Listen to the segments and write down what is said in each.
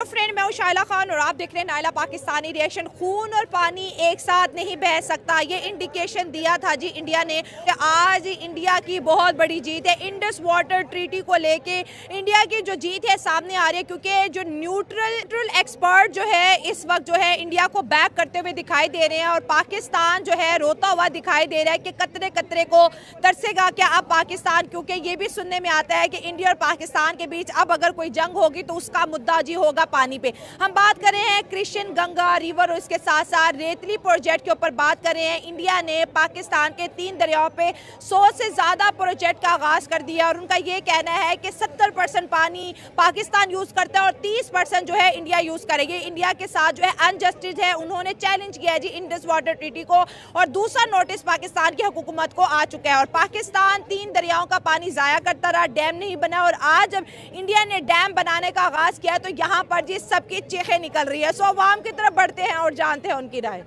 Friend, मैं हूं शाइला खान और आप देख रहे हैं नायला पाकिस्तानी रिएक्शन। खून और पानी एक साथ नहीं बह सकता, ये इंडिकेशन दिया था जी इंडिया ने कि आज इंडिया की बहुत बड़ी जीत है। इंडस वाटर ट्रीटी को लेके इंडिया की जो जीत है सामने आ रही है, क्योंकि जो न्यूट्रल एक्सपर्ट जो है इस वक्त जो है इंडिया को बैक करते हुए दिखाई दे रहे हैं और पाकिस्तान जो है रोता हुआ दिखाई दे रहा है कि कतरे कतरे को तरसेगा क्या अब पाकिस्तान। क्योंकि ये भी सुनने में आता है कि इंडिया और पाकिस्तान के बीच अब अगर कोई जंग होगी तो उसका मुद्दा जी होगा पानी पे। हम बात कर रहे हैं कृष्ण गंगा रिवर और इसके साथ साथ रेतली प्रोजेक्ट के ऊपर बात कर रहे हैं। इंडिया ने पाकिस्तान के 3 दरियाओं पे 100 से ज्यादा प्रोजेक्ट का आगाज कर दिया और उनका ये कहना है कि 70% पानी पाकिस्तान यूज करता है और 30% जो है इंडिया यूज करेगी। इंडिया के साथ जो है अनजस्टिस है, उन्होंने चैलेंज किया है जी इंडस वाटर ट्रीटी को और दूसरा नोटिस पाकिस्तान की हुकूमत को आ चुका है। और पाकिस्तान 3 दरियाओं का पानी जाया करता रहा, डैम नहीं बना और आज जब इंडिया ने डैम बनाने का आगाज किया तो यहाँ पर जी सबकी चीखें निकल रही है। सो अवाम की तरफ बढ़ते हैं और जानते हैं उनकी राय।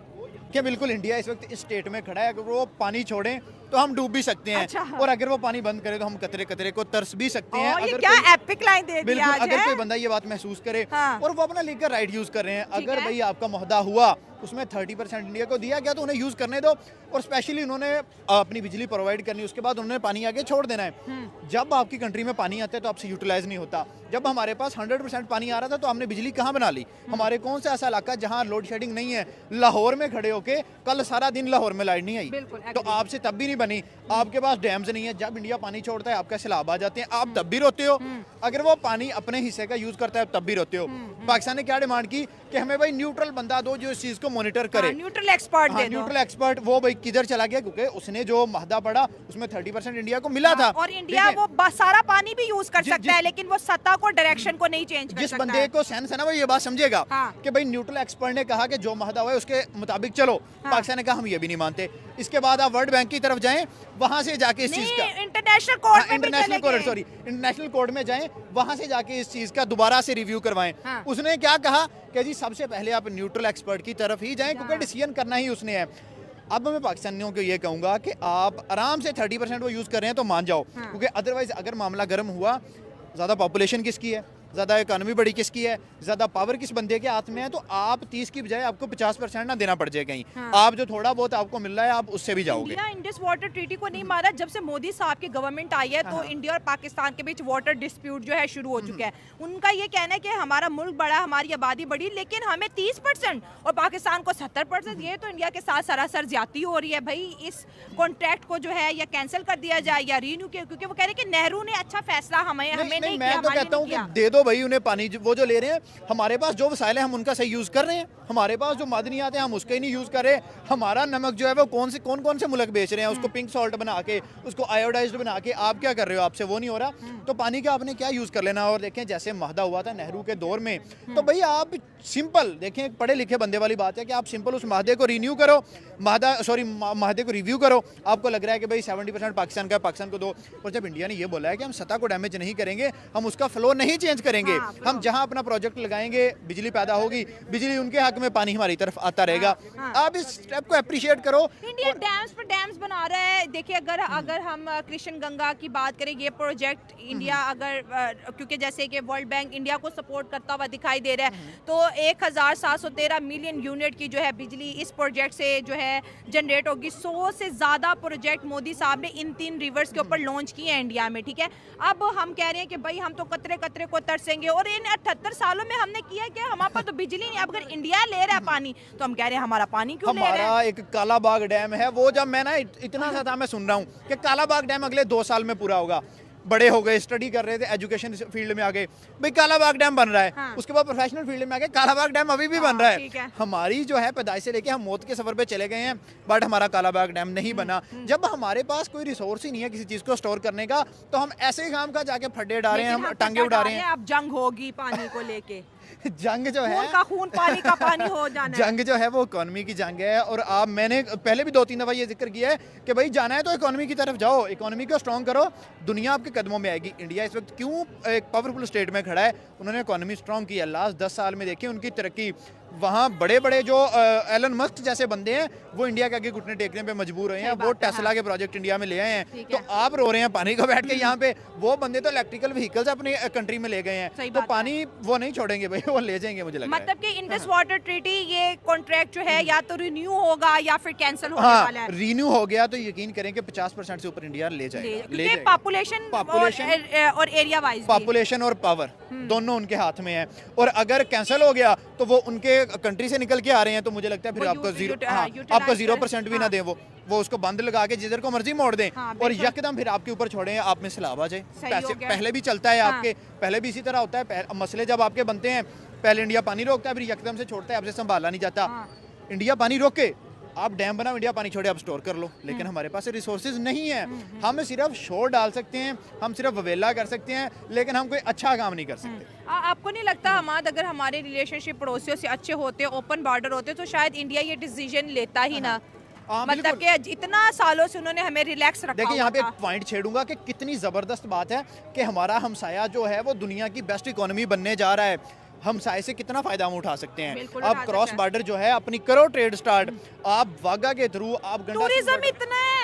क्या बिल्कुल इंडिया इस वक्त इस स्टेट में खड़ा है, अगर वो पानी छोड़ें तो हम डूब भी सकते हैं। अच्छा। और अगर वो पानी बंद करे तो हम कतरे कतरे को तरस भी सकते हैं। ये अगर क्या एपिक लाइन दे दी बिल्कुल आज अगर है? कोई बंदा ये बात महसूस करे हाँ। और वो अपना लीगल राइट यूज कर रहे हैं, ठीक अगर है। भाई आपका मुहदा हुआ उसमें 30% इंडिया को दिया गया तो उन्हें यूज करने दो। और स्पेशली उन्होंने अपनी बिजली प्रोवाइड करनी, उसके बाद उन्होंने पानी आगे छोड़ देना है। जब आपकी कंट्री में पानी आता है तो आपसे यूटिलाइज नहीं होता। जब हमारे पास 100% पानी आ रहा था तो हमने बिजली कहाँ बना ली? हमारे कौन सा ऐसा इलाका जहाँ लोड शेडिंग नहीं है? लाहौर में खड़े होके कल सारा दिन लाहौर में लाइट नहीं आई, तो आपसे तब भी नहीं बनी। आपके पास डैम्स नहीं है, जब इंडिया पानी छोड़ता है आपका सैलाब आ जाते हैं, आप तब भी रोते हो। अगर वो पानी अपने हिस्से का यूज करता है तब भी रोते हो। पाकिस्तान ने क्या डिमांड की कि हमें भाई न्यूट्रल बंदा दो जो इस चीज को मॉनिटर करे। न्यूट्रल एक्सपर्ट दे दो। न्यूट्रल एक्सपर्ट वो भाई किधर चला गया? क्योंकि उसने जो महदा पड़ा उसमें 30% इंडिया को मिला था और इंडिया वो सारा पानी भी यूज कर सकता है, लेकिन वो सत्ता को डायरेक्शन को नहीं चेंज कर जिस सकता बंदे है। को सेंस है ना वो ये बात समझेगा हाँ। कि भाई न्यूट्रल एक्सपर्ट ने कहा कि जो महदा हुआ है उसके मुताबिक चलो। हाँ। पाकिस्तान ने कहा हम ये भी नहीं मानते। इसके बाद आप वर्ल्ड बैंक की तरफ जाएं, वहां से जाके इस चीज का इंटरनेशनल कोर्ट में इंटरनेशनल कोर्ट में जाएं, वहां से जाके इस चीज का दोबारा से रिव्यू करवाएं। हाँ। उसने क्या कहा कि जी सबसे पहले आप न्यूट्रल एक्सपर्ट की तरफ ही जाएं, क्योंकि डिसीजन करना ही उसने है। अब मैं पाकिस्तानियों को ये कहूंगा कि आप आराम से 30% वो यूज कर रहे हैं तो मान जाओ। हाँ। क्योंकि अदरवाइज अगर मामला गर्म हुआ, ज्यादा पॉपुलेशन किसकी है, ज़्यादा इकोनॉमी बड़ी किसकी है, ज़्यादा पावर किस बंदे के हाथ में है, तो आप 30 की बजाय आपको 50% ना देना पड़ जाए कहीं। हाँ। आप जो थोड़ा बहुत आपको मिल रहा है आप उससे भी जाओगे। इंडिया इंडस वाटर ट्रीटी को नहीं मारा। जब से मोदी साहब की गवर्नमेंट आई है तो हाँ। इंडिया और पाकिस्तान के बीच वाटर डिस्प्यूट जो है शुरू हो चुका है। उनका ये कहना है कि हमारा मुल्क बड़ा, हमारी आबादी बड़ी, लेकिन हमें 30% और पाकिस्तान को 70%। ये तो इंडिया के साथ सरासर ज्यादती हो रही है। भाई इस कॉन्ट्रैक्ट को जो है या कैंसिल कर दिया जाए या रीन्यू किया, क्योंकि वो कह रहे हैं कि नेहरू ने अच्छा फैसला हमें नहीं किया। मैं तो कहता हूँ कि दे दो भाई उन्हें पानी, वो जो ले रहे हैं। हमारे पास जो वसाइल है हम उनका सही यूज कर रहे हैं। हमारे पास जो मादनियात है हम उसका ही नहीं यूज कर रहे। हमारा नमक जो है वो कौन से मुल्क बेच रहे हैं, उसको पिंक सॉल्ट बना के, उसको आयोडाइज्ड बना के आप क्या कर रहे हो? आपसे वो नहीं हो रहा तो पानी का आपने क्या यूज कर लेना। और देखें जैसे महदा हुआ था नेहरू के दौर में, तो भाई आप सिंपल देखें, पढ़े लिखे बंदे वाली बात है कि आप सिंपल उस महदे को रिन्यू करो, महदे को रिव्यू करो। आपको लग रहा है कि भाई 70% पाकिस्तान का, पाकिस्तान को दो। और जब इंडिया ने ये बोला है कि हम सतह को डैमेज नहीं करेंगे, हम उसका फ्लो नहीं चेंज करेंगे, हम जहां अपना प्रोजेक्ट लगाएंगे बिजली पैदा होगी, बिजली उनके हक में, पानी हमारी तरफ आता रहेगा। आप इस स्टेप को अप्रिशिएट करो। इंडिया डैम्स पर डैम्स बना रहा है। देखिए अगर हम कृष्ण गंगा की बात करें, ये प्रोजेक्ट इंडिया अगर क्योंकि जैसे कि वर्ल्ड बैंक इंडिया को सपोर्ट करता हुआ दिखाई दे रहा है, तो 1713 मिलियन यूनिट की जो है बिजली इस प्रोजेक्ट से जो है जनरेट होगी। 100 से ज्यादा प्रोजेक्ट मोदी साहब ने इन 3 रिवर्स के ऊपर लॉन्च किए हैं इंडिया में। ठीक है, अब हम कह रहे हैं कि भाई हम तो कतरे कतरे को तरसेंगे और इन 78 सालों में हमने किया कि हमारे पास तो बिजली नहीं। अब अगर इंडिया ले रहा है पानी तो हम कह रहे हैं हमारा पानी क्यों ले रहा है? हमारा एक कालाबाग डैम है, वो जब मैं ना इतना सा था, मैं सुन रहा हूँ कि कालाबाग डैम अगले 2 साल में पूरा होगा। बड़े हो गए, स्टडी कर रहे थे, एजुकेशन फील्ड में आ गए, भाई कालाबाग डैम बन रहा है। हाँ। उसके बाद प्रोफेशनल फील्ड में आ गए, कालाबाग डैम अभी भी बन रहा ठीक है। है। हमारी जो है पैदाइश से लेके हम मौत के सफर पे चले गए हैं, बट हमारा कालाबाग डैम नहीं बना। जब हमारे पास कोई रिसोर्स ही नहीं है किसी चीज को स्टोर करने का, तो हम ऐसे ही काम का जाके फड्डे डाल रहे हैं, हम टांगे उड़ा रहे हैं। अब जंग होगी पानी को लेके। जंग जो है, खून का खून, पानी का पानी हो जाना है। जंग जो है वो इकोनॉमी की जंग है। और आप, मैंने पहले भी 2-3 दफा ये जिक्र किया है कि भाई जाना है तो इकोनॉमी की तरफ जाओ, इकोनॉमी को स्ट्रॉन्ग करो, दुनिया आपके कदमों में आएगी। इंडिया इस वक्त क्यों एक पावरफुल स्टेट में खड़ा है? उन्होंने इकोनॉमी स्ट्रॉन्ग की है। लास्ट 10 साल में देखिए उनकी तरक्की वहाँ बड़े बड़े जो एलन मस्क जैसे बंदे हैं वो इंडिया के आगे घुटने टेकने पे मजबूर हुए हैं, वो टेस्ला के प्रोजेक्ट इंडिया में ले आए हैं, तो आप रो रहे हैं पानी को बैठ के यहाँ पे। वो बंदे तो इलेक्ट्रिकल व्हीकल्स अपनी कंट्री में ले गए हैं, तो पानी वो नहीं छोड़ेंगे भाई, वो ले जाएंगे मुझे लगता है। मतलब कि इंडस वाटर ट्रीटी ये कॉन्ट्रैक्ट जो है या तो रिन्यू होगा या फिर कैंसिल होने वाला है। रिन्यू हो गया तो यकीन करें कि 50% से ऊपर इंडिया ले जाएगा। पॉपुलेशन और एरिया वाइज, पॉपुलेशन और पावर दोनों उनके हाथ में है, और अगर कैंसिल हो गया तो वो उनके कंट्री से निकल के आ रहे हैं, तो मुझे लगता है फिर आपको 0% भी ना दें, वो उसको बंद लगा के जिधर को मर्जी मोड़ दें, और यकदम फिर आपके ऊपर छोड़ें, आप में सैलाब आ जाए। पैसे पहले भी चलता है आपके, पहले भी इसी तरह होता है, मसले जब आपके बनते हैं पहले इंडिया पानी रोकता है, फिर यकदम से छोड़ता है, आपसे संभाला नहीं जाता। इंडिया पानी रोके, आप डैम बनाओ, इंडिया पानी छोड़े, आप स्टोर कर लो, लेकिन हमारे पास रिसोर्सेज नहीं है। हम सिर्फ शोर डाल सकते हैं, हम सिर्फ ववेला कर सकते हैं, लेकिन हम कोई अच्छा काम नहीं कर सकते। आपको नहीं लगता हमाद, अगर हमारे रिलेशनशिप पड़ोसियों से अच्छे होते, ओपन बॉर्डर होते, तो शायद इंडिया ये डिसीजन लेता ही ना? मतलब कि इतना सालों से उन्होंने हमें रिलैक्स रखा। देखिए यहाँ पे एक पॉइंट छेड़ूंगा कि कितनी जबरदस्त बात है कि हमारा हमसाया जो है वो दुनिया की बेस्ट इकोनॉमी बनने जा रहा है। हमसाए से कितना फायदा हम उठा सकते हैं। अब क्रॉस बॉर्डर जो है अपनी करो ट्रेड स्टार्ट, आप वाघा के थ्रू, आप टूरिज्म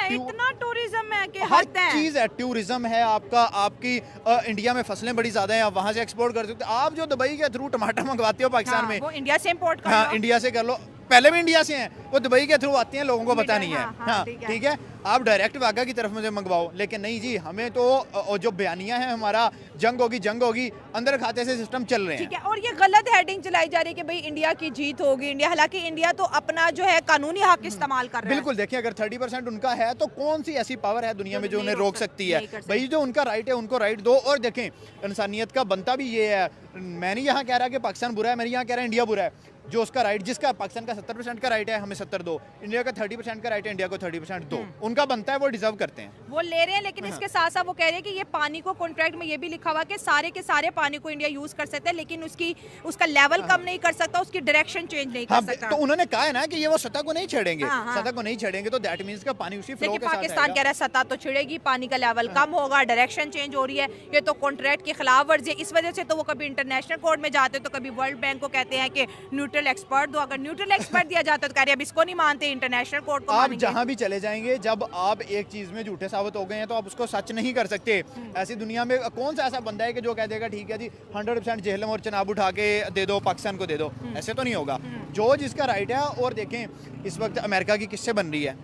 इतना टूरिज्म है कि हर चीज है, टूरिज्म है आपका, आपकी इंडिया में फसलें बड़ी ज्यादा हैं, आप वहां से एक्सपोर्ट कर सकते हो। आप जो दुबई के थ्रू टमाटर मंगवाते हो पाकिस्तान में, वो इंडिया से इंपोर्ट कर लो। हाँ, इंडिया से कर लो, पहले भी इंडिया से हैं, वो दुबई के थ्रू आते हैं, लोगों को पता नहीं है। हाँ ठीक है, आप डायरेक्ट वाघा की तरफ मुझे मंगवाओ, लेकिन नहीं जी, हमें तो जो बयानियां हैं हमारा जंग होगी, अंदर खाते से सिस्टम चल रहे हैं। ठीक है, और ये गलत हेडिंग चलाई जा रही है कि भाई इंडिया की जीत होगी, इंडिया, हालांकि इंडिया तो अपना जो है कानूनी हक इस्तेमाल कर रहा है। बिल्कुल, देखिए अगर 30% उनका है तो कौन सी ऐसी पावर है दुनिया में जो उन्हें रोक सकती है? भाई जो उनका राइट है उनको राइट दो। और देखें, इंसानियत का बनता भी ये है, मैं नहीं यहाँ कह रहा कि पाकिस्तान बुरा है, मैं यहाँ कह रहा इंडिया बुरा है। जो उसका राइट, जिसका पाकिस्तान का 70% का राइट है, हमें 70 दो, इंडिया का 30% का राइट है, इंडिया को 30% दो, उनका बनता है, वो डिजर्व करते हैं, वो ले रहे हैं। लेकिन इसके साथ साथ वो कह रहे हैं कि ये पानी को कॉन्ट्रैक्ट में ये भी लिखा हुआ कि सारे के सारे पानी को इंडिया यूज कर सकता है, लेकिन उसका लेवल कम नहीं कर सकता, उसकी डायरेक्शन चेंज नहीं कर सकता। तो उन्होंने कहा है ना कि ये वो सतह को नहीं छेड़ेंगे, सतह को नहीं छेड़ेंगे, तो दैट मींस का पानी उसी फ्लो के साथ पाकिस्तान कह रहा है सतह तो छिड़ेगी, पानी का लेवल कम होगा, डायरेक्शन चेंज हो रही है, ये तो कॉन्ट्रैक्ट की खिलाफ वर्जी है। इस वजह से तो वो कभी इंटरनेशनल कोर्ट में जाते, तो कभी वर्ल्ड बैंक को कहते हैं कि न्यूट्रल एक्सपर्ट दो, न्यूट्रल एक्सपर्ट दिया जाता है तो कह रहे हैं अब इसको नहीं मानते, इंटरनेशनल कोर्ट को आप जहां भी चले जाएंगे, जब आप एक चीज में झूठे साबित हो गए हैं तो आप उसको सच नहीं कर सकते। ऐसी दुनिया में कौन सा ऐसा बंदा है कि जो कह देगा ठीक है जी 100% जेहलम और चनाब उठा के दे दो, पाकिस्तान को दे दो? ऐसे तो नहीं होगा। जो जिसका राइट है। और देखें इस वक्त अमेरिका की किससे बन रही है?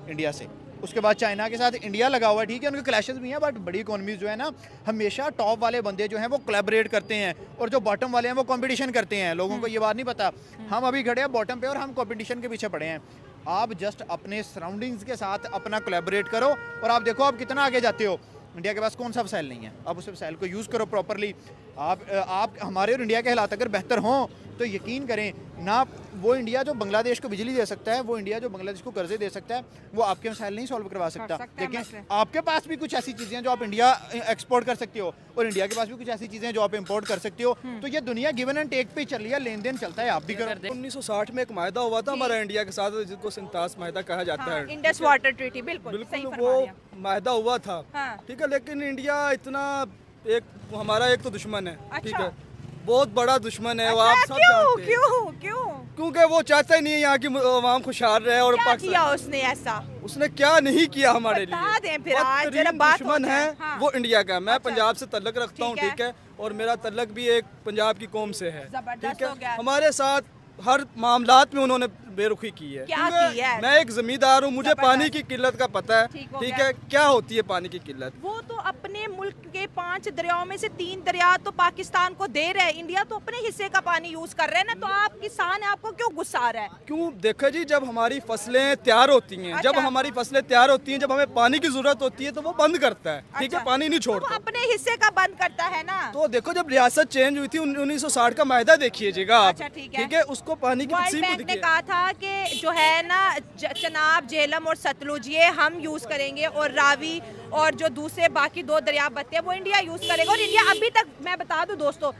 इंडिया से। उसके बाद चाइना के साथ इंडिया लगा हुआ है, ठीक है, उनके क्लैशेस भी हैं, बट बड़ी इकोनॉमीज जो है ना, हमेशा टॉप वाले बंदे जो हैं वो कोलैबोरेट करते हैं, और जो बॉटम वाले हैं वो कंपटीशन करते हैं। लोगों को ये बात नहीं पता, हम अभी खड़े हैं बॉटम पे और हम कंपटीशन के पीछे पड़े हैं। आप जस्ट अपने सराउंडिंग्स के साथ अपना कोलैबोरेट करो और आप देखो आप कितना आगे जाते हो। इंडिया के पास कौन सा वसाइल नहीं है, आप उस वसाइल को यूज़ करो प्रॉपरली। आप हमारे और इंडिया के हालात अगर बेहतर हों तो यकीन करें ना, वो इंडिया जो बांग्लादेश को बिजली दे सकता है, वो इंडिया जो बांग्लादेश को कर्जे दे सकता है, वो आपके मसाइल नहीं सॉल्व करवा सकता। लेकिन आपके पास भी कुछ ऐसी चीज़ें हैं जो आप इंडिया एक्सपोर्ट कर सकते हो, और इंडिया के पास भी कुछ ऐसी चीज़ें हैं जो आप इंपोर्ट कर सकते हो। तो ये दुनिया गिवन एंड टेक पे चल रही है, लेन देन चलता है, आप भी करो। 1960 में एक मायदा हुआ था हमारा इंडिया के साथ, जिसको सिंतास मायदा कहा जाता है, इंडस वाटर ट्रीटी। बिल्कुल वो मायदा हुआ था, ठीक है, लेकिन इंडिया इतना हमारा एक तो दुश्मन है, ठीक है, बहुत बड़ा दुश्मन है। वो आप सब जानते हैं। क्योंकि वो चाहता ही नहीं है यहाँ की आवाम खुशहाल रहे। और क्या किया उसने ऐसा? उसने क्या नहीं किया हमारे लिए? दुश्मन है वो इंडिया का। मैं पंजाब से तल्लक रखता हूँ, ठीक है, और मेरा तल्लक भी एक पंजाब की कौम से है, ठीक है। हमारे साथ हर मामलात में उन्होंने बेरुखी की है। क्या की है? मैं एक जमींदार हूँ, मुझे पानी की किल्लत का पता है, ठीक है, क्या होती है पानी की किल्लत। वो तो अपने मुल्क के 5 दरियाओं में से 3 दरिया तो पाकिस्तान को दे रहे हैं, इंडिया तो अपने हिस्से का पानी यूज कर रहे हैं ना, तो आप किसान है, आपको क्यों गुस्सा आ रहा है? क्यों? देखो जी, जब हमारी फसलें तैयार होती हैं, जब हमारी फसलें तैयार होती हैं, जब हमें पानी की जरूरत होती है तो वो बंद करता है, ठीक है, पानी नहीं छोड़ता, अपने हिस्से का बंद करता है ना। तो देखो जब रियासत चेंज हुई थी 1960 का मायदा देखिएगा आप, ठीक है, उसको पानी की वर्ल्ड बैंक ने कहा था कि जो है ना चनाब, झेलम और सतलुज ये हम यूज करेंगे, और रावी और जो दूसरे बाकी 2 दरिया बत्ते हैं वो इंडिया यूज करेगा। और इंडिया अभी तक, मैं बता दूं दोस्तों,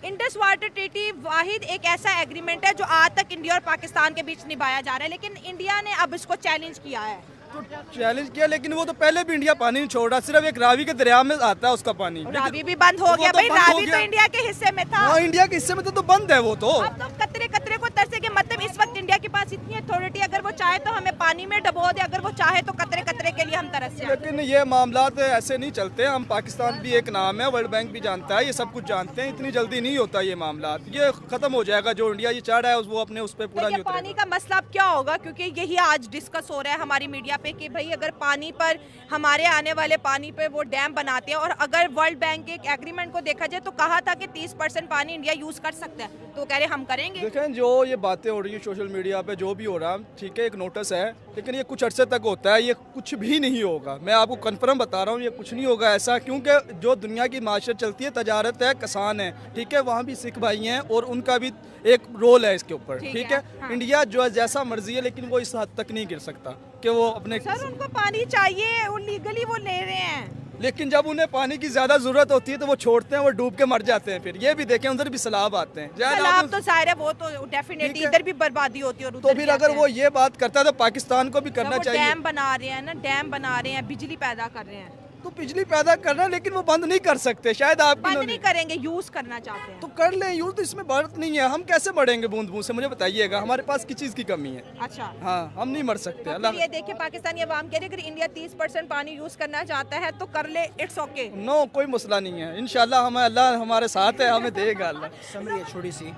इंडस वाटर ट्रीटी वाहिद एक ऐसा एग्रीमेंट है जो आज तक इंडिया और पाकिस्तान के बीच निभाया जा रहा है, लेकिन इंडिया ने अब इसको चैलेंज किया है। तो चैलेंज किया, लेकिन वो तो पहले भी इंडिया पानी नहीं छोड़ रहा, सिर्फ एक रावी के दरिया में आता है उसका पानी। रावी भी बंद हो गया भाई, रावी तो इंडिया के हिस्से में था। हाँ, इंडिया के हिस्से में तो बंद है वो तो। अब तो कतरे कतरे को तरसेंगे, मतलब इस वक्त इंडिया के पास इतनी अथॉरिटी, अगर वो चाहे तो हमें पानी में डबो दे, अगर वो चाहे तो कतरे कतरे के लिए हम तरस जाए। लेकिन ये मामला ऐसे नहीं चलते। हम पाकिस्तान भी एक नाम है, वर्ल्ड बैंक भी जानता है, ये सब कुछ जानते हैं। इतनी जल्दी नहीं होता ये मामला, ये खत्म हो जाएगा। जो इंडिया ये चाह रहा है वो अपने उस पर पूरा नहीं पानी का मसला अब क्या होगा, क्योंकि यही आज डिस्कस हो रहा है हमारी मीडिया पे कि भाई अगर पानी पर, हमारे आने वाले पानी पे वो डैम बनाते हैं, और अगर वर्ल्ड बैंक के एक एग्रीमेंट को देखा जाए तो कहा था कि 30% पानी इंडिया यूज कर सकता है, तो कह रहे हम करेंगे। देखें, जो ये बातें हो रही है सोशल मीडिया पे, जो भी हो रहा है, ठीक है, एक नोटिस है, लेकिन ये कुछ अरसे तक होता है, ये कुछ भी नहीं होगा। मैं आपको कंफर्म बता रहा हूँ, ये कुछ नहीं होगा ऐसा, क्योंकि जो दुनिया की माशरत चलती है, तजारत है, किसान है, ठीक है, वहाँ भी सिख भाई हैं और उनका भी एक रोल है इसके ऊपर, ठीक है। हाँ। इंडिया जो है जैसा मर्जी है, लेकिन वो इस हद तक नहीं गिर सकता कि वो अपने सर उनको पानी चाहिए, वो लीगली वो ले रहे हैं, लेकिन जब उन्हें पानी की ज्यादा जरूरत होती है तो वो छोड़ते हैं, वो डूब के मर जाते हैं। फिर ये भी देखें, उधर भी सैलाब आते हैं। सैलाब तो जाहिर है, वो तो डेफिनेटली इधर भी बर्बादी होती है। और तो फिर अगर वो ये बात करता है तो पाकिस्तान को भी करना चाहिए। डैम बना रहे हैं ना, डैम बना रहे हैं, बिजली पैदा कर रहे हैं, तो बिजली पैदा करना, लेकिन वो बंद नहीं कर सकते। शायद आप बंद नहीं करेंगे, यूज करना चाहते हैं तो कर लें यूज, तो इसमें बात नहीं है। हम कैसे बढ़ेंगे बूंद बूंद से, मुझे बताइएगा। हमारे पास किस चीज की कमी है? अच्छा, हाँ, हम नहीं मर सकते। तो ये देखिए, पाकिस्तानी अवाम कह रही है अगर इंडिया 30% पानी यूज करना चाहता है तो कर ले, इट्स ओके। नो, कोई मसला नहीं है, इंशाल्लाह हमें, अल्लाह हमारे साथ है, हमें देगा अल्लाह। समझिए छोटी सी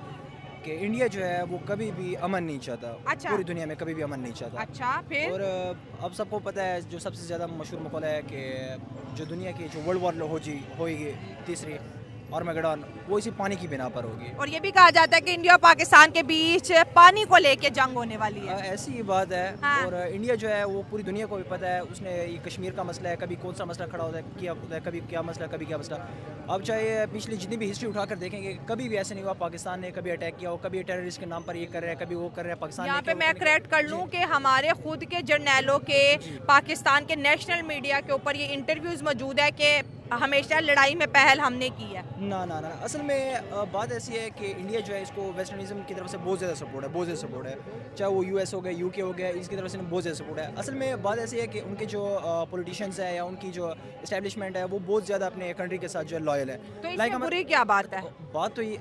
कि इंडिया जो है वो कभी भी अमन नहीं चाहता। अच्छा। पूरी दुनिया में कभी भी अमन नहीं चाहता। अच्छा, फिर और अब सबको पता है, जो सबसे ज़्यादा मशहूर मकौला है कि जो दुनिया की जो वर्ल्ड वॉर होगी तीसरी आर्मेगेडॉन, वो इसी पानी की बिना पर होगी। और ये भी कहा जाता है कि इंडिया और पाकिस्तान के बीच पानी को लेके जंग होने वाली है। ऐसी ही बात है। हाँ। और इंडिया जो है वो पूरी दुनिया को भी पता है, उसने ये कश्मीर का मसला है, कभी कौन सा मसला खड़ा होता है, क्या होता है, कभी क्या मसला, कभी क्या मसला। अब चाहे पिछली जितनी भी हिस्ट्री उठाकर देखेंगे, कभी भी ऐसे नहीं हुआ पाकिस्तान ने कभी अटैक किया हो, कभी टेररिस्ट के नाम पर ये कर रहे हैं, कभी वो कर रहे हैं। पाकिस्तान यहाँ पे मैं करेक्ट कर लूँ कि हमारे खुद के जर्नैलों के, पाकिस्तान के नेशनल मीडिया के ऊपर ये इंटरव्यूज मौजूद है कि हमेशा लड़ाई में पहल हमने की है। ना ना ना, असल में बात ऐसी है कि इंडिया जो है इसको वेस्टर्निज्म की तरफ से बहुत ज़्यादा सपोर्ट है, बहुत ज़्यादा सपोर्ट है। चाहे वो यूएस हो गया, यूके हो गया, इसकी तरफ से बहुत ज़्यादा सपोर्ट है। असल में बात ऐसी है कि उनके जो पॉलिटिशियंस है या उनकी जो इस्टेब्लिशमेंट है, वो बहुत ज़्यादा अपने कंट्री के साथ जो है लॉयल है। तो इसमें बुरी क्या बात है? बात तो ये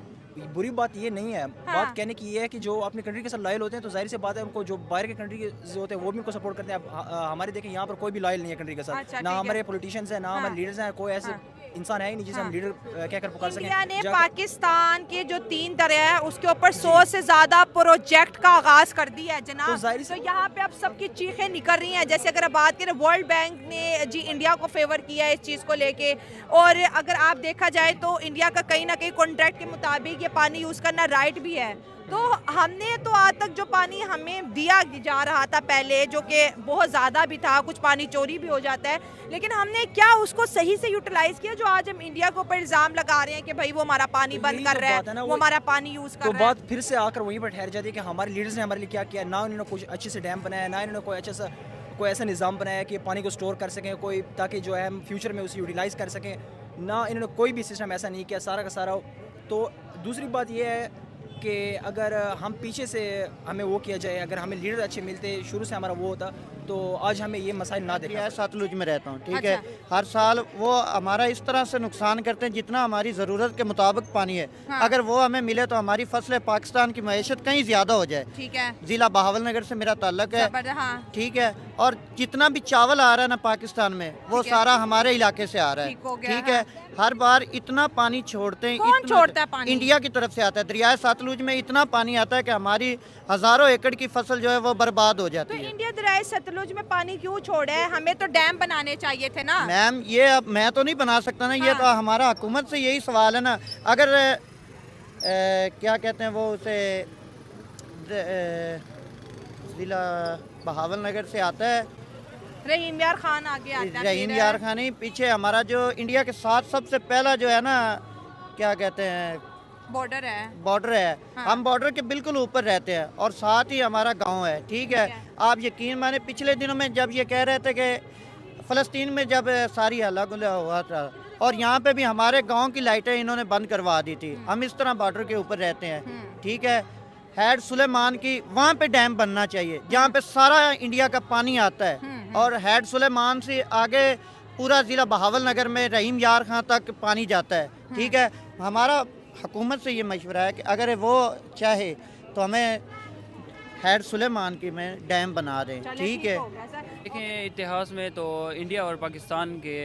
बुरी बात ये नहीं है। हाँ। बात कहने की ये है कि जो अपनी कंट्री के साथ लॉयल होते हैं, तो जाहिर सी बात है उनको, जो बाहर के कंट्री के जो होते हैं वो भी उनको सपोर्ट करते हैं। अब हमारे देखें, यहाँ पर कोई भी लॉयल नहीं है कंट्री के साथ। अच्छा, ना हमारे पॉलिटिशियंस हैं, ना हमारे लीडर्स हैं, कोई ऐसे इंसान है ही नहीं जिसे हम लीडर कहकर पुकार सकें। इंडिया ने पाकिस्तान के जो 3 दरिया है उसके ऊपर 100 से ज्यादा प्रोजेक्ट का आगाज कर दिया है जनाब। तो यहाँ पे अब सबकी चीखें निकल रही हैं। जैसे अगर आप बात करें, वर्ल्ड बैंक ने जी इंडिया को फेवर किया है इस चीज़ को लेके, और अगर आप देखा जाए तो इंडिया का कहीं ना कहीं कॉन्ट्रैक्ट के मुताबिक ये पानी यूज़ करना राइट भी है। तो हमने तो आज तक जो पानी हमें दिया जा रहा था पहले, जो कि बहुत ज़्यादा भी था, कुछ पानी चोरी भी हो जाता है, लेकिन हमने क्या उसको सही से यूटिलाइज किया? जो आज हम इंडिया के ऊपर इल्ज़ाम लगा रहे हैं कि भाई वो हमारा पानी बंद कर रहा है, वो हमारा पानी यूज़ कर रहा है। तो बात फिर से आकर वहीं पर ठहर जाती है कि हमारे लीडर्स ने हमारे लिए क्या किया। ना उन्होंने कुछ अच्छे से डैम बनाया, ना इन्होंने कोई ऐसा निज़ाम बनाया कि पानी को स्टोर कर सकें, कोई, ताकि जो है हम फ्यूचर में उसे यूटिलाइज़ कर सकें। ना इन्होंने कोई भी सिस्टम ऐसा नहीं किया, सारा का सारा। तो दूसरी बात यह है कि अगर हम पीछे से हमें वो किया जाए, अगर हमें लीडर अच्छे मिलते, शुरू से हमारा वो होता, तो आज हमें ये मसाइल ना देखा। सतलुज में रहता हूँ, ठीक है। हर साल वो हमारा इस तरह से नुकसान करते हैं जितना हमारी ज़रूरत के मुताबिक पानी है। हाँ। अगर वो हमें मिले तो हमारी फसलें, पाकिस्तान की मईशत कहीं ज़्यादा हो जाए। ठीक है। ज़िला बहावल नगर से मेरा ताल्लुक है, हाँ। ठीक है। और जितना भी चावल आ रहा है ना पाकिस्तान में, वो सारा हमारे इलाके से आ रहा है, ठीक है। हर बार इतना पानी छोड़ते हैं। कौन छोड़ता है पानी? इंडिया की तरफ से आता है। दरिया सतलुज में इतना पानी आता है कि हमारी हज़ारों एकड़ की फसल जो है वो बर्बाद हो जाती है। तो इंडिया दरिया सतलुज में पानी क्यों छोड़ा है? हमें तो डैम बनाने चाहिए थे ना। मैम, ये अब मैं तो नहीं बना सकता ना, ये तो हमारा हुकूमत से यही सवाल है ना। अगर क्या कहते हैं वो उसे, जिला बहावल नगर से आता है, रहीम यार खान आगे आता है। रहीम यार खान ही पीछे। हमारा जो इंडिया के साथ सबसे पहला जो है ना, क्या कहते हैं, बॉर्डर है। बॉर्डर है। हाँ। हम बॉर्डर के बिल्कुल ऊपर रहते हैं और साथ ही हमारा गांव है, ठीक है। आप यकीन माने, पिछले दिनों में जब ये कह रहे थे कि फ़लस्तीन में जब सारी हल्ला गुल्ला हुआ था, और यहाँ पे भी हमारे गांव की लाइटें इन्होंने बंद करवा दी थी। हम इस तरह बॉर्डर के ऊपर रहते हैं, ठीक है। हैड सुलेमान की वहाँ पे डैम बनना चाहिए जहाँ पे सारा इंडिया का पानी आता है, और हैड सुलेमान से आगे पूरा ज़िला बहावल नगर में रहीम यार खां तक पानी जाता है, ठीक है। हमारा हुकूमत से ये मशवरा है कि अगर वो चाहे तो हमें हैड सुलेमान की में डैम बना दें, ठीक है। देखें इतिहास में तो इंडिया और पाकिस्तान के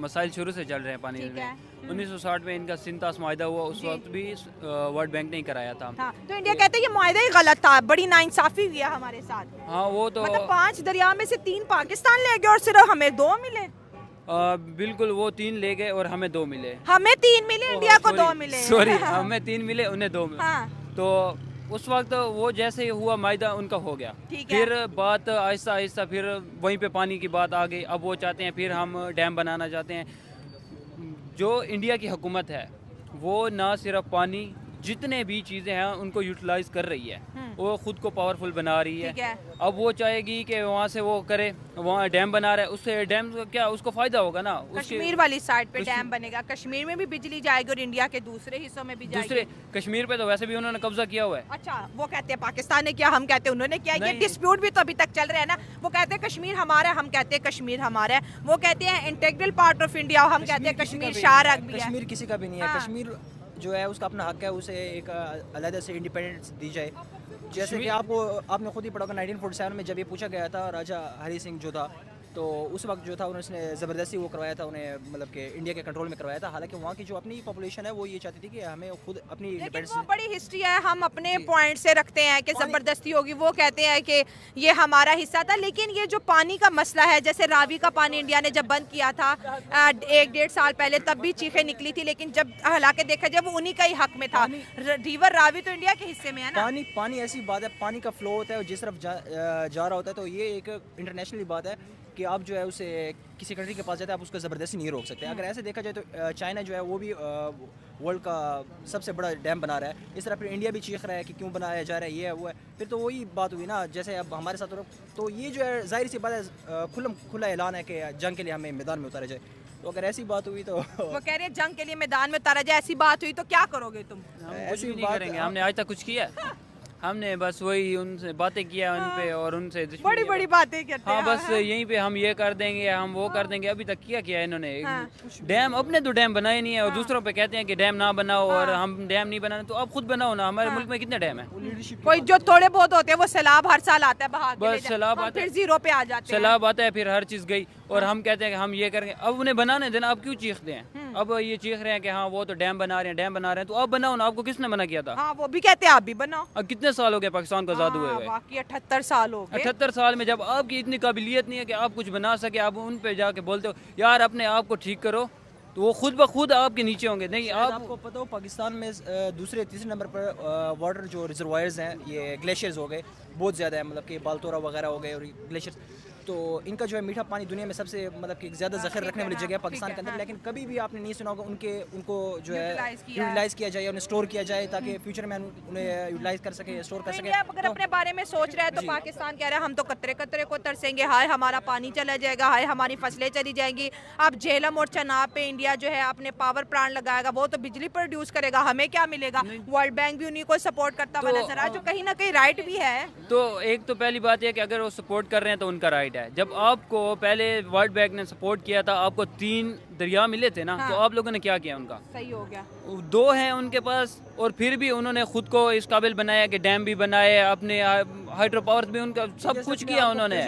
मसाइल शुरू से चल रहे हैं पानी में। 1960 में इनका सिंतास मुआहदा हुआ, उस वक्त भी वर्ल्ड बैंक ने कराया था। हाँ, तो इंडिया कहते हैं ये मुआहदा ही गलत था, बड़ी नाइंसाफी हुई है हमारे साथ। हाँ वो तो मतलब 5 दरिया में से 3 पाकिस्तान ले गए और सिर्फ हमें 2 मिले। बिल्कुल, वो 3 ले गए और हमें 2 मिले। हमें 3 मिले, इंडिया को 2 मिले। सॉरी, हमें 3 मिले, उन्हें 2 मिले। हाँ। तो उस वक्त वो जैसे हुआ मायदा उनका हो गया, फिर बात आहिस्ता आहिस्ता फिर वहीं पे पानी की बात आ गई। अब वो चाहते हैं फिर हम डैम बनाना चाहते हैं। जो इंडिया की हुकूमत है वो ना सिर्फ पानी, जितने भी चीज़ें हैं उनको यूटिलाइज कर रही है, वो खुद को पावरफुल बना रही है। अब वो चाहेगी कि वहाँ से वो करे, वहाँ डैम बना रहा है, उससे डैम क्या उसको फ़ायदा होगा ना। कश्मीर वाली साइड पे डैम बनेगा, कश्मीर में भी बिजली जाएगी और इंडिया के दूसरे हिस्सों में भी जाएगी। दूसरे कश्मीर पे तो वैसे भी उन्होंने कब्जा किया हुआ है। अच्छा, वो कहते हैं पाकिस्तान ने किया, हम कहते हैं उन्होंने किया। ये डिस्प्यूट भी तो अभी तक चल रहा है ना। वो कहते हैं कश्मीर हमारा है, हम कहते हैं कश्मीर हमारा है। वो कहते हैं इंटेग्रल पार्ट ऑफ इंडिया, हम कहते हैं कश्मीर शार भी है। कश्मीर किसी का भी नहीं है। कश्मीर जो है उसका अपना हक है, उसे एक अलग से इंडिपेंडेंस दी जाए। जैसे कि आपने खुद ही पढ़ा होगा 1947 में जब ये पूछा गया था, राजा हरी सिंह जो था, तो उस वक्त जो था उन्होंने ज़बरदस्ती वो करवाया था, उन्हें मतलब कि इंडिया के कंट्रोल में करवाया था। हालांकि वहाँ की जो अपनी पॉपुलेशन है वो ये चाहती थी कि हमें खुद अपनी लेकिन वो बड़ी हिस्ट्री है, हम अपने पॉइंट से रखते हैं कि ज़बरदस्ती होगी। वो कहते हैं कि ये हमारा हिस्सा था। लेकिन ये जो पानी का मसला है, जैसे रावी का पानी इंडिया ने जब बंद किया था 1-1.5 साल पहले, तब भी चीखें निकली थी। लेकिन जब हालांकि देखा जाए वो उन्हीं का ही हक में था। रिवर रावी तो इंडिया के हिस्से में है ना। पानी ऐसी बात है, पानी का फ्लो होता है और जिस तरफ जा रहा होता है, तो ये एक इंटरनेशनली बात है कि आप जो है उसे किसी कंट्री के पास जाते हैं, आप उसको ज़बरदस्ती नहीं रोक सकते। अगर ऐसे देखा जाए तो चाइना जो है वो भी वर्ल्ड का सबसे बड़ा डैम बना रहा है। इस तरह फिर इंडिया भी चीख रहा है कि क्यों बनाया जा रहा है, ये है वो है। फिर तो वही बात हुई ना, जैसे अब हमारे साथ तो ये जो है जाहिर सी बात है, खुला ऐलान है कि जंग के लिए हमें मैदान में उतारा जाए। तो अगर ऐसी बात हुई तो वो कह रहे हैं जंग के लिए मैदान में उतारा जाए, ऐसी बात हुई तो क्या करोगे तुम? ऐसी नहीं करेंगे। हमने आज तक कुछ किया? हमने बस वही उनसे बातें किया उन पे और उनसे बड़ी बड़ी बातें करते हैं। हाँ, बस यहीं पे हम ये कर देंगे, हम वो कर देंगे। अभी तक किया इन्होंने डैम, अपने तो डैम बनाए नहीं है और दूसरों पे कहते हैं कि डैम ना बनाओ और हम डैम नहीं बनाने। तो आप खुद बनाओ ना। हमारे मुल्क में कितने डैम है? कोई जो थोड़े बहुत होते हैं वो सैलाब हर साल आता है, बहा के बस सैलाब आता है, फिर जीरो पे आ जाते हैं। सैलाब आता है, फिर हर चीज गई और हम कहते हैं कि हम ये करेंगे। अब उन्हें बनाने देना, आप क्यों चीखते हैं? अब ये चीख रहे हैं कि हाँ वो तो डैम बना रहे हैं, डैम बना रहे हैं, तो आप बनाओ ना। आपको किसने मना किया था? हाँ, वो भी कहते हैं आप भी बनाओ। अब कितने साल हो गए पाकिस्तान को आजाद हुए? बाकी 78 साल हो गए। 78 साल में जब आपकी इतनी काबिलियत नहीं है कि आप कुछ बना सके, आप उन पे जाके बोलते हो यार अपने आप को ठीक करो, तो वो खुद ब खुद आपके नीचे होंगे। नहीं, आपको पता हो पाकिस्तान में दूसरे तीसरे नंबर पर वाटर जो रिजर्वायर्स हैं, ये ग्लेशियर्स हो गए, बहुत ज़्यादा है। मतलब कि बालतोरा वगैरह हो गए और ग्लेशियर्स, तो इनका जो है मीठा पानी दुनिया में सबसे मतलब कि ज़्यादा ज़ख़ीरा रखने वाली जगह है पाकिस्तान के अंदर। लेकिन कभी भी आपने नहीं सुना होगा उनको जो है यूटिलाइज़ किया जाए, उन्हें स्टोर किया जाए ताकि फ्यूचर में उन्हें यूटिलाइज़ कर सके, स्टोर कर सके। अगर अपने बारे में सोच रहा है तो पाकिस्तान कह रहा है हम तो कतरे कतरे को तरसेंगे, हाय हमारा पानी चला जाएगा, हाय हमारी फसलें चली जाएंगी। अब झेलम और चनाब पे इंडिया जो है अपने पावर प्लांट लगाएगा, वो तो बिजली प्रोड्यूस करेगा, हमें क्या मिलेगा? वर्ल्ड बैंक भी उन्हीं को सपोर्ट करता हुआ नजर आ, जो कहीं ना कहीं राइट भी है। तो एक तो पहली बात यह कि अगर वो सपोर्ट कर रहे हैं तो उनका राइट है। जब आपको पहले वर्ल्ड बैंक ने सपोर्ट किया था, आपको 3 दरिया मिले थे ना, तो आप लोगों ने क्या किया? उनका सही हो गया, 2 हैं उनके पास और फिर भी उन्होंने खुद को इस काबिल बनाया कि डैम भी बनाए, अपने हाइड्रो पावर भी, उनका सब कुछ किया उन्होंने।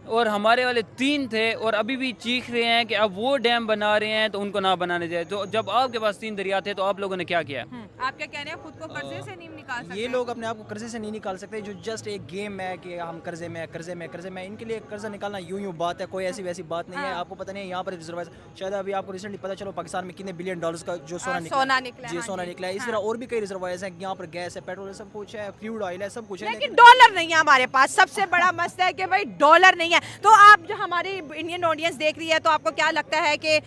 और हमारे वाले 3 थे और अभी भी चीख रहे हैं कि अब वो डैम बना रहे हैं तो उनको ना बनाने जाए। तो जब आपके पास 3 दरिया थे तो आप लोगों ने क्या किया? आप क्या कह रहे हैं? खुद को कर्जे से नहीं निकाल सकते? ये लोग अपने आप को कर्जे से नहीं निकाल सकते। जो जस्ट एक गेम है कि हम कर्जे में, इनके लिए कर्जा निकालना यूं बात है, कोई ऐसी वैसी बात नहीं है। आपको पता नहीं है यहाँ पर रिजर्वायर, शायद अभी आपको रिसेंटली पता चलो पाकिस्तान में कितने $बिलियन का जो सोना निकला है। इस तरह और भी कई रिजर्वायर्स हैं, यहाँ पर गैस है, पेट्रोल है, सब कुछ है, क्रूड ऑयल है, सब कुछ है, लेकिन डॉलर नहीं है हमारे पास। सबसे बड़ा मसला है कि भाई डॉलर नहीं है। तो आप जो हमारी इंडियन ऑडियंस देख रही है, तो आपको क्या लगता है कि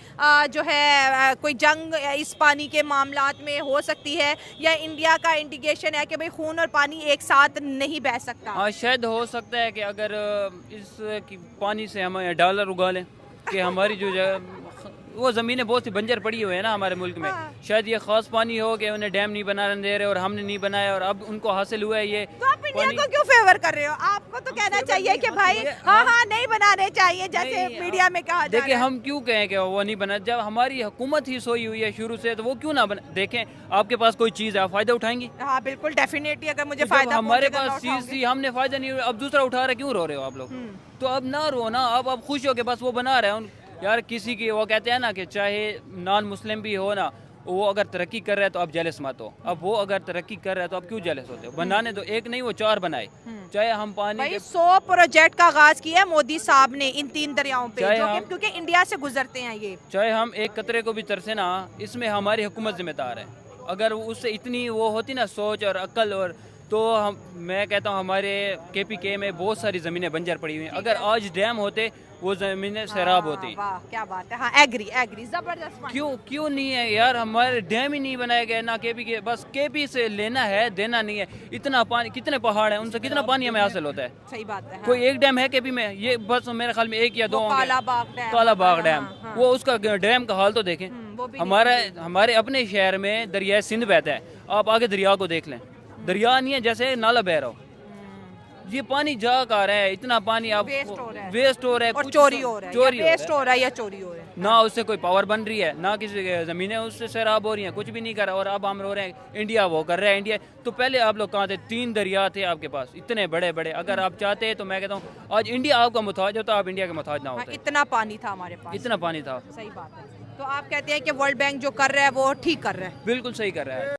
जो है कोई जंग इस पानी के मामलात में हो सकती है, या इंडिया का इंडिकेशन है कि भाई खून और पानी एक साथ नहीं बह सकता? हाँ, शायद हो सकता है कि अगर इस पानी से हम डॉलर उगा लें कि हमारी जो वो ज़मीनें बहुत सी बंजर पड़ी हुई है ना हमारे मुल्क में, शायद ये ख़ास पानी हो कि उन्हें डैम नहीं बनाने दे रहे और हमने नहीं बनाया और अब उनको हासिल हुआ है ये। तो आप इंडिया को क्यों फेवर कर रहे हो? आपको तो कहना चाहिए कि भाई हाँ नहीं बनाने चाहिए, जैसे मीडिया में कहा जा रहा है। देखिए हम क्यों कहें कि वो नहीं बना, जब हमारी हुकूमत ही सोई हुई है शुरू से, तो वो क्यों ना बना। देखें आपके पास कोई चीज़ है, आप फायदा उठाएंगी? हाँ बिल्कुल, डेफिनेटली अगर मुझे जब फायदा हमारे पहुंचेगा पास तो चीज़ उठाऊंगी। थी, हमने फायदा नहीं, अब दूसरा उठा रहे, क्यों रो रहे हो आप लोग? तो अब ना रो ना, अब खुश हो के बस वो बना रहे हैं यार। किसी की वो कहते हैं ना कि चाहे नॉन मुस्लिम भी हो ना, वो अगर तरक्की कर रहा है तो आप जेलस मत हो। अब वो अगर तरक्की कर रहा है तो आप क्यों जेलस होते हो? बनाने दो, एक नहीं वो 4 बनाए। चाहे हम पानी भाई के 100 प्रोजेक्ट का आगाज किया है मोदी साहब ने इन 3 दरियाओं पे, चाहे जो कि हम- क्योंकि इंडिया से गुजरते हैं ये। चाहे हम एक कतरे को भी तरसे ना, इसमें हमारी हुकूमत जिम्मेदार है। अगर उससे इतनी वो होती ना सोच और अक्ल, और तो हम, मैं कहता हूँ हमारे KPK में बहुत सारी ज़मीनें बंजर पड़ी हुई हैं। अगर आज डैम होते वो ज़मीनें सैराब होती। वाह क्या बात है। हाँ एग्री जबरदस्त point। क्यों नहीं है यार? हमारे डैम ही नहीं बनाए गए ना KP बस KP से लेना है, देना नहीं है। इतना पानी, कितने पहाड़ हैं, उनसे कितना पानी हमें हासिल होता है? सही बात है। हाँ। कोई एक डैम है KP में? ये बस मेरे ख्याल में 1 या 2 वो होंगे। कालाबाग डैम। कालाबाग हाँ, डैम, हाँ। वो उसका डैम का हाल तो देखें। वो भी हमारे अपने शहर में दरिया सिंध बहता है, आप आगे दरिया को देख लें, दरिया नहीं है, जैसे नाला बह रहा हो। ये पानी जा कहाँ रहा है? इतना पानी आप वेस्ट हो रहा है। वेस्ट हो रहा है, और कुछ चोरी हो रहा है, चोरी या वेस्ट हो रहा है या चोरी हो रहा है। ना उससे कोई पावर बन रही है, ना किसी ज़मीनें उससे सैराब हो रही हैं, कुछ भी नहीं कर रहा। और अब हम रो रहे हैं इंडिया वो कर रहा है। इंडिया तो पहले आप लोग कहाँ थे? 3 दरिया थे आपके पास, इतने बड़े बड़े। अगर आप चाहते तो मैं कहता हूँ आज इंडिया आपका मुताज होता, आप इंडिया के मुताज ना हाँ, होते। इतना पानी था हमारे पास, इतना पानी था। सही बात है। तो आप कहते हैं कि वर्ल्ड बैंक जो कर रहा है वो ठीक कर रहा है? बिल्कुल सही कर रहा है।